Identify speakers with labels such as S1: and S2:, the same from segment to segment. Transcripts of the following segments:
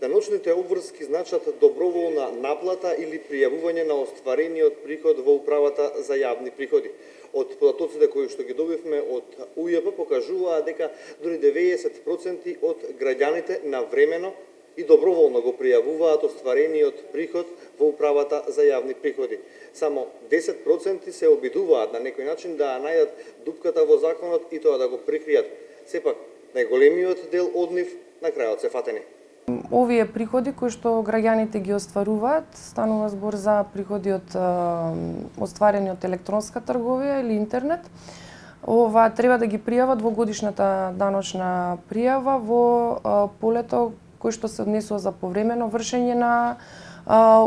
S1: Даночните обврски значат доброволна наплата или пријавување на остварениот приход во управата за јавни приходи. Од податоците кои што ги добивме од УЈП покажуваат дека дури 90% од граѓаните навремено и доброволно го пријавуваат остварениот приход во управата за јавни приходи. Само 10% се обидуваат на некој начин да најдат дупката во законот и тоа да го прикријат. Сепак, најголемиот дел од нив на крајот се фатени.
S2: Овие приходи кои што граѓаните ги остваруваат, станува збор за приходи од остварени од електронска трговија или интернет. Ова треба да ги пријават во годишната даночна пријава во полето кој што се однесува за повремено вршење на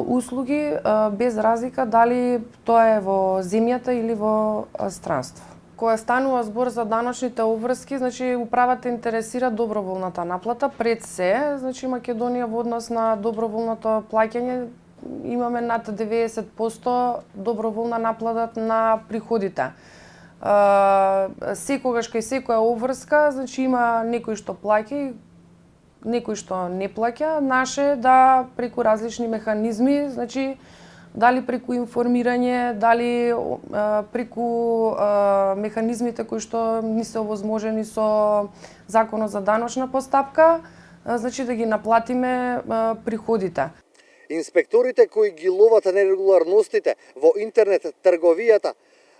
S2: услуги, без разлика дали тоа е во земјата или во странство. Кога станува збор за даночните обврски, значи управата интересира доброволната наплата пред се, значи Македонија во однос на доброволното плаќање имаме над 90% доброволна наплата на приходите. Секогаш кај секоја обврска, значи има некој што плаќа и некој што не плаќа. Наше да преку различни механизми, значи дали преку информирање, дали преку механизмите кои што ни се овозможени со Законот за даночна постапка, значи да ги наплатиме приходите.
S1: Инспекторите кои ги ловат нерегуларностите во интернет трговијата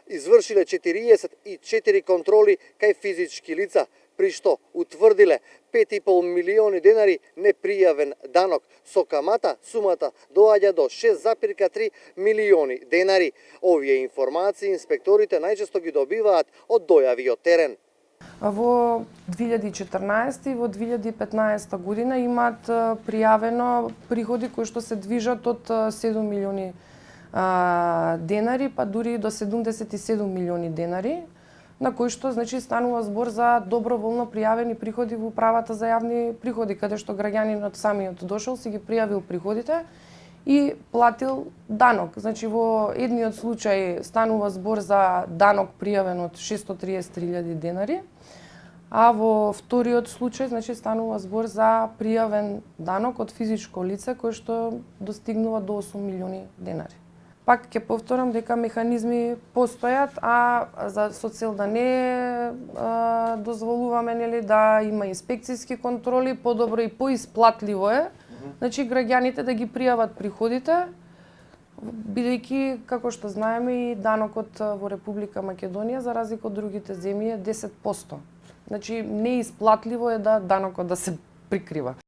S1: извршиле 44 контроли кај физички лица, при што утврдиле 5,5 милиони денари непријавен данок, со камата сумата доаѓа до 6,3 милиони денари. Овие информации инспекторите најчесто ги добиваат од дојави од терен.
S2: Во 2014 и во 2015 година имаат пријавено приходи кои што се движат од 7 милиони денари, па дури до 77 милиони денари, на кои што значи станува збор за доброволно пријавени приходи во управата за јавни приходи, каде што граѓанинот самиот дошол, си ги пријавил приходите и платил данок. Значи во едниот случај станува збор за данок пријавен од 630.000 денари, а во вториот случај значи станува збор за пријавен данок од физичко лице кој што достигнува до 8 милиони денари. Пак ќе повторам дека механизми постојат, а со цел да не дозволуваме нели да има инспекцијски контроли, подобро и поисплатливо е, значи граѓаните да ги пријават приходите, бидејќи како што знаеме и данокот во Република Македонија за разлика од другите земји е 10%. Значи неисплатливо е да данокот да се прикрива.